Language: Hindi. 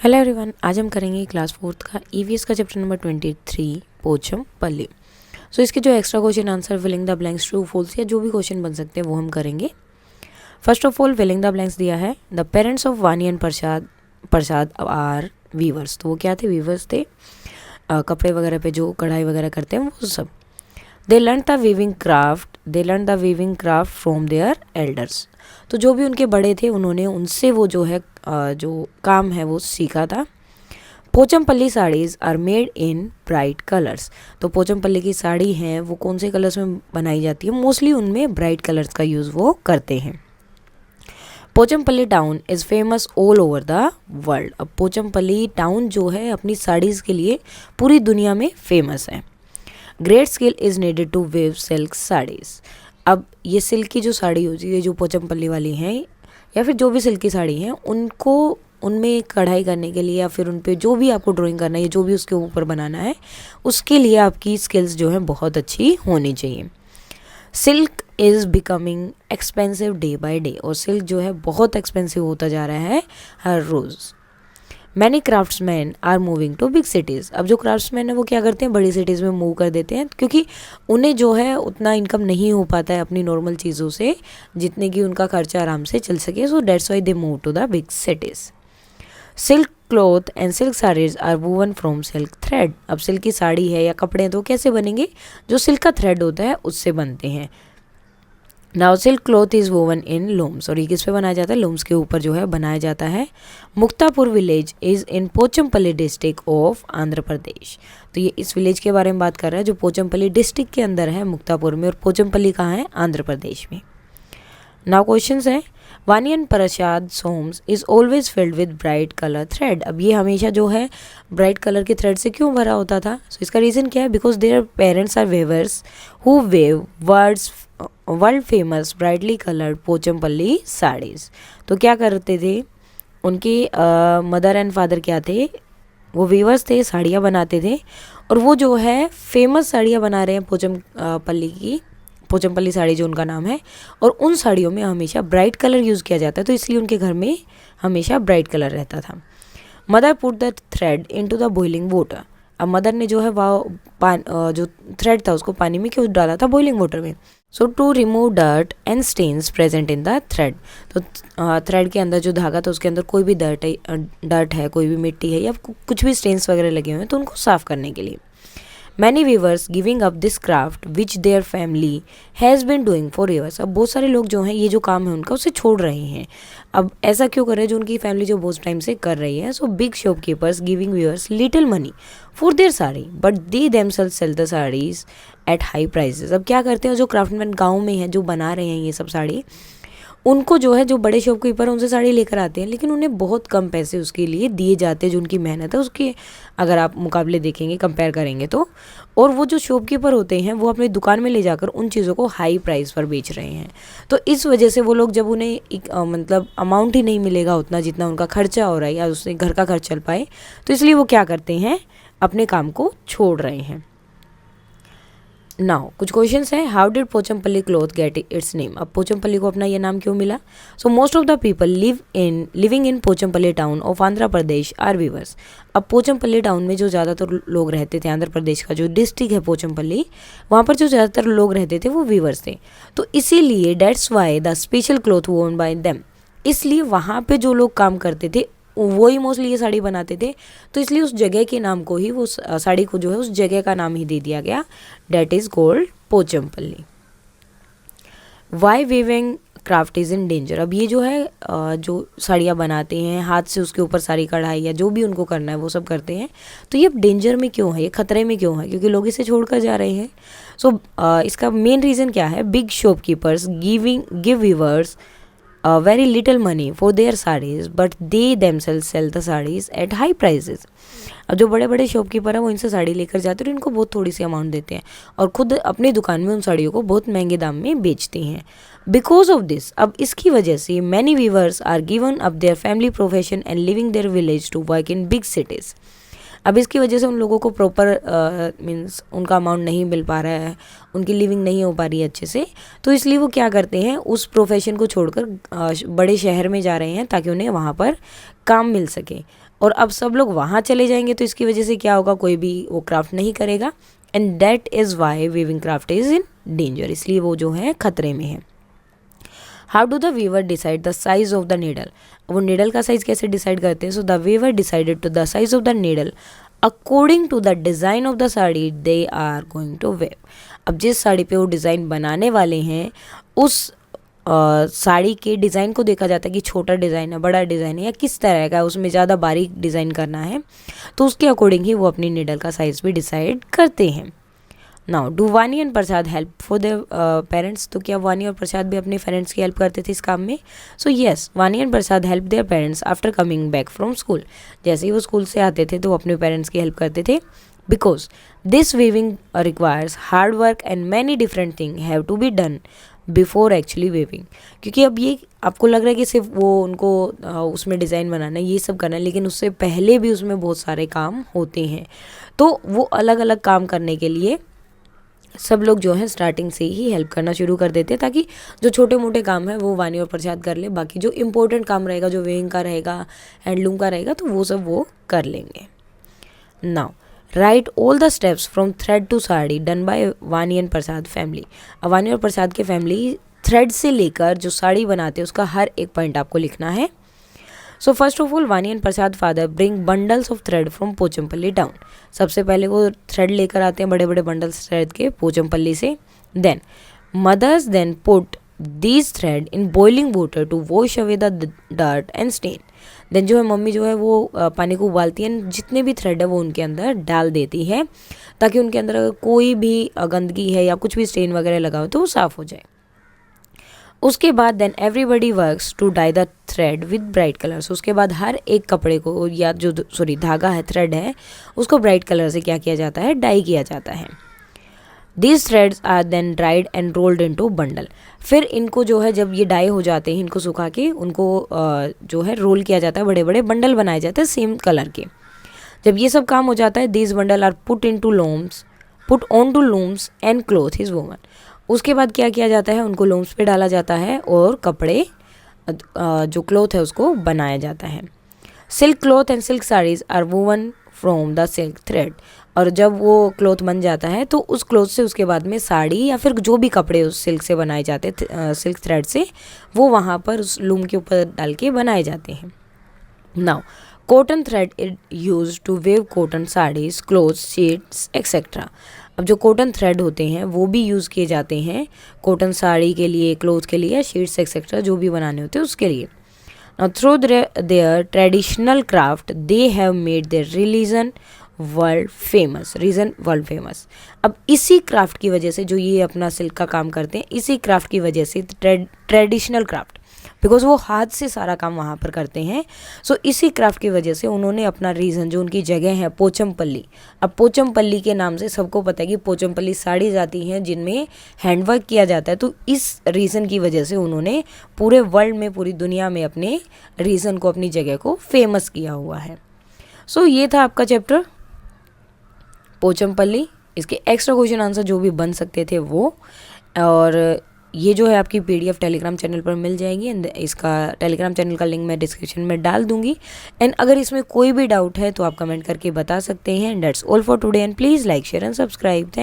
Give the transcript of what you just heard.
हेलो एवरीवन, आज हम करेंगे क्लास 4th का ईवीएस का चैप्टर नंबर 23 पोचमपल्ली। सो इसके जो extra question answer filling the blanks true false या जो भी क्वेश्चन बन सकते हैं वो हम करेंगे। First of all filling the blanks दिया है the parents of Vani and Prasad are weavers. तो वो क्या थे? वीवर्स थे। कपड़े वगैरह पे जो कढ़ाई वगैरह करते हैं वो सब। They learn the weaving craft from their elders. तो जो भी उनके बड़े थे उन्होंने उनसे वो जो है जो काम है वो सीखा था। Pochampally saris are made in bright colours. तो पोचमपल्ली की साड़ी हैं वो कौन से कलर्स में बनाई जाती है? मोस्टली उनमें ब्राइट कलर्स का यूज़ वो करते हैं। Pochampally town is famous all over the world. अब पोचमपल्ली टाउन जो है अपनी साड़ीज़ के लिए पूरी दुनिया में फेमस है। Great skill is needed to weave silk saris. अब ये सिल्क की जो साड़ी होती है जो पोचमपल्ली वाली हैं या फिर जो भी सिल्क की साड़ी हैं उनको उनमें कढ़ाई करने के लिए या फिर उन पे जो भी आपको ड्राइंग करना है जो भी उसके ऊपर बनाना है उसके लिए आपकी स्किल्स जो है बहुत अच्छी होनी चाहिए। Silk is becoming expensive day by day. और सिल्क जो है बहुत एक्सपेंसिव होता जा रहा है हर रोज़। Many craftsman are moving to big cities. अब जो क्राफ्ट्समैन है वो क्या करते हैं? बड़ी सिटीज़ में मूव कर देते हैं क्योंकि उन्हें जो है उतना इनकम नहीं हो पाता है अपनी नॉर्मल चीज़ों से जितने कि उनका खर्चा आराम से चल सके। So that's why they move to the big cities. Silk cloth and silk saris are woven from silk thread. अब सिल्क की साड़ी है या कपड़े हैं तो कैसे बनेंगे? जो सिल्क का थ्रेड होता है उससे बनते हैं। Now silk cloth is woven in looms. और ये किस पे बनाया जाता है? लूम्स के ऊपर जो है बनाया जाता है। Muktapur village is in Pochampally district of Andhra Pradesh. तो ये इस विलेज के बारे में बात कर रहा है जो पोचमपल्ली डिस्ट्रिक्ट के अंदर है मुक्तापुर में। और पोचमपल्ली कहाँ है? आंध्र प्रदेश में। नाउ क्वेश्चंस है Vani and Prasad homes is always filled with bright colour thread. अब ये हमेशा जो है ब्राइट कलर के थ्रेड से क्यों भरा होता था? सो इसका रीज़न क्या है? Because their parents are weavers who weave world famous brightly coloured Pochampally saris. तो क्या करते थे? उनके मदर एंड फादर क्या थे? वो वीवर्स थे, साड़ियाँ बनाते थे। और वो जो है फेमस साड़ियाँ बना रहे हैं पोचमपल्ली साड़ी जो उनका नाम है। और उन साड़ियों में हमेशा ब्राइट कलर यूज़ किया जाता है तो इसलिए उनके घर में हमेशा ब्राइट कलर रहता था। Mother put the thread into the boiling water. अब मदर ने जो है जो थ्रेड था उसको पानी में क्यों डाला था? बॉइलिंग वाटर में। So to remove dirt and stains present in the thread. तो थ्रेड के अंदर जो धागा था उसके अंदर कोई भी डर्ट है, कोई भी मिट्टी है या कुछ भी स्टेन्स वगैरह लगे हुए हैं तो उनको साफ करने के लिए। Many weavers giving up this craft which their family has been doing for years. अब बहुत सारे लोग जो हैं ये जो काम है उनका उसे छोड़ रहे हैं। अब ऐसा क्यों कर रहे हैं? जो उनकी फैमिली जो बहुत टाइम से कर रही है। So big shopkeepers giving weavers little money for their sari but they themselves sell the saris at high prices. अब क्या करते हैं? जो क्राफ्टमैन गाँव में हैं जो बना रहे हैं ये सब साड़ी उनको जो है जो बड़े शॉपकीपर हैं उनसे साड़ी लेकर आते हैं लेकिन उन्हें बहुत कम पैसे उसके लिए दिए जाते हैं जो उनकी मेहनत है उसके अगर आप मुकाबले देखेंगे, कंपेयर करेंगे तो। और वो जो शॉपकीपर होते हैं वो अपनी दुकान में ले जाकर उन चीज़ों को हाई प्राइस पर बेच रहे हैं। तो इस वजह से वो लोग जब उन्हें एक मतलब अमाउंट ही नहीं मिलेगा उतना जितना उनका खर्चा हो रहा है या उससे घर का खर्च चल पाए तो इसलिए वो क्या करते हैं? अपने काम को छोड़ रहे हैं। नाउ कुछ क्वेश्चंस है। How did Pochampally cloth get its name. अब पोचमपल्ली को अपना ये नाम क्यों मिला? So most of the people living in Pochampally town of Andhra Pradesh are weavers. अब पोचमपल्ली टाउन में जो ज़्यादातर लोग रहते थे, आंध्र प्रदेश का जो डिस्ट्रिक्ट है पोचमपल्ली, वहाँ पर जो ज़्यादातर लोग रहते थे वो वीवर्स थे। तो इसीलिए that's why the special cloth वोन बाय देम। इसलिए वहाँ पे जो लोग काम करते थे वही मोस्टली ये साड़ी बनाते थे तो इसलिए उस जगह के नाम को ही वो साड़ी को जो है उस जगह का नाम ही दे दिया गया, that is called Pochampally. Why weaving craft is in danger. अब ये जो है जो साड़ियाँ बनाते हैं हाथ से उसके ऊपर सारी कढ़ाई या जो भी उनको करना है वो सब करते हैं तो ये अब डेंजर में क्यों है? ये खतरे में क्यों है? क्योंकि लोग इसे छोड़कर जा रहे हैं। सो इसका मेन रीज़न क्या है? Big shopkeepers give weavers very little money for their sarees but they themselves sell the sarees at high prices। अब जो बड़े बड़े शॉपकीपर हैं वो इनसे साड़ी लेकर जाते हैं और इनको बहुत थोड़ी सी अमाउंट देते हैं और खुद अपनी दुकान में उन साड़ियों को बहुत महंगे दाम में बेचते हैं। बिकॉज ऑफ दिस, अब इसकी वजह से many weavers are given up their family profession and leaving their village to work in big cities. अब इसकी वजह से उन लोगों को प्रॉपर मीन्स उनका अमाउंट नहीं मिल पा रहा है, उनकी लिविंग नहीं हो पा रही है अच्छे से, तो इसलिए वो क्या करते हैं? उस प्रोफेशन को छोड़कर बड़े शहर में जा रहे हैं ताकि उन्हें वहाँ पर काम मिल सके। और अब सब लोग वहाँ चले जाएंगे तो इसकी वजह से क्या होगा, कोई भी वो क्राफ्ट नहीं करेगा। And that is why weaving craft is in danger, इसलिए वो जो है खतरे में है। How do the weaver decide the size of the needle, वो नीडल का साइज कैसे डिसाइड करते हैं। So the weaver decided to the size of the needle according to the design of the sari they are going to weave. अब जिस साड़ी पे वो डिज़ाइन बनाने वाले हैं उस साड़ी के डिज़ाइन को देखा जाता है कि छोटा डिज़ाइन है, बड़ा डिज़ाइन है, या किस तरह का है, उसमें ज़्यादा बारीक डिज़ाइन करना है, तो उसके अकॉर्डिंग ही वो अपनी नीडल का साइज़ भी डिसाइड करते हैं। नाउ डू वानी and Prasad help for their parents, तो क्या वानी और प्रसाद भी अपने पेरेंट्स की हेल्प करते थे इस काम में। सो येस, वानी and Prasad help their parents after coming back from school, जैसे ही वो स्कूल से आते थे तो वो अपने पेरेंट्स की हेल्प करते थे। Because this weaving requires hard work and many different thing have to be done before actually weaving, क्योंकि अब ये आपको लग रहा है कि सिर्फ वो उनको उसमें डिज़ाइन बनाना है, ये सब करना है, लेकिन उससे पहले भी उसमें बहुत सारे काम होते हैं। तो वो अलग अलग काम करने के लिए सब लोग जो है स्टार्टिंग से ही हेल्प करना शुरू कर देते हैं, ताकि जो छोटे मोटे काम है वो वानी और प्रसाद कर ले, बाकी जो इम्पोर्टेंट काम रहेगा, जो वेविंग का रहेगा, हैंडलूम का रहेगा, तो वो सब वो कर लेंगे। Now write all the steps from thread to sari done by Vani and Prasad family. अब वानी और प्रसाद के फैमिली थ्रेड से लेकर जो साड़ी बनाते हैं उसका हर एक पॉइंट आपको लिखना है। सो फर्स्ट ऑफ ऑल वानी and Prasad father bring bundles of thread from Pochampally town. सबसे पहले वो थ्रेड लेकर आते हैं, बड़े बड़े बंडल्स थ्रेड के पोचमपल्ली से। Then mothers then put these thread in boiling water to wash away the dirt and stain. Then जो है मम्मी जो है वो पानी को उबालती है, जितने भी थ्रेड है वो उनके अंदर डाल देती है, ताकि उनके अंदर अगर कोई भी गंदगी है या कुछ भी स्टेन वगैरह लगा हो तो वो साफ़ हो जाए। उसके बाद then everybody works to dye the thread with bright colours. उसके बाद हर एक कपड़े को, या जो धागा है, थ्रेड है, उसको ब्राइट कलर से क्या किया जाता है, डाई किया जाता है। These threads are then dried and rolled into bundle. फिर इनको जो है जब ये डाई हो जाते हैं, इनको सुखा के उनको जो है रोल किया जाता है, बड़े बड़े बंडल बनाए जाते हैं सेम कलर के। जब ये सब काम हो जाता है, these bundle are put on to looms and cloth is woven. उसके बाद क्या किया जाता है, उनको लूम्स पे डाला जाता है और कपड़े जो क्लोथ है उसको बनाया जाता है। Silk cloth and silk saris are woven from the silk thread. और जब वो क्लॉथ बन जाता है तो उस क्लॉथ से उसके बाद में साड़ी या फिर जो भी कपड़े उस सिल्क से बनाए जाते हैं, सिल्क थ्रेड से, वो वहाँ पर उस लूम के ऊपर डाल के बनाए जाते हैं। Now cotton thread is use to weave cotton saris, clothes, sheets etcetera. अब जो कॉटन थ्रेड होते हैं वो भी यूज़ किए जाते हैं कॉटन साड़ी के लिए, क्लोथ के लिए, शीट्स एक्सेट्रा जो भी बनाने होते हैं उसके लिए। Now through their traditional craft they have made their religion world famous। अब इसी क्राफ्ट की वजह से, जो ये अपना सिल्क का काम करते हैं, इसी क्राफ्ट की वजह से ट्रेडिशनल क्राफ्ट, बिकॉज वो हाथ से सारा काम वहाँ पर करते हैं, सो इसी क्राफ्ट की वजह से उन्होंने अपना रीजन, जो उनकी जगह है पोचमपल्ली, अब पोचमपल्ली के नाम से सबको पता है कि पोचमपल्ली साड़ीज आती हैं जिनमें हैंडवर्क किया जाता है, तो इस रीज़न की वजह से उन्होंने पूरे वर्ल्ड में, पूरी दुनिया में अपने रीजन को, अपनी जगह को फेमस किया हुआ है। सो ये था आपका चैप्टर पोचमपल्ली। इसके एक्स्ट्रा क्वेश्चन आंसर जो भी बन सकते थे वो, और ये जो है आपकी PDF टेलीग्राम चैनल पर मिल जाएगी, एंड इसका टेलीग्राम चैनल का लिंक मैं डिस्क्रिप्शन में डाल दूंगी। एंड अगर इसमें कोई भी डाउट है तो आप कमेंट करके बता सकते हैं। And that's all for today, and please like, share and subscribe.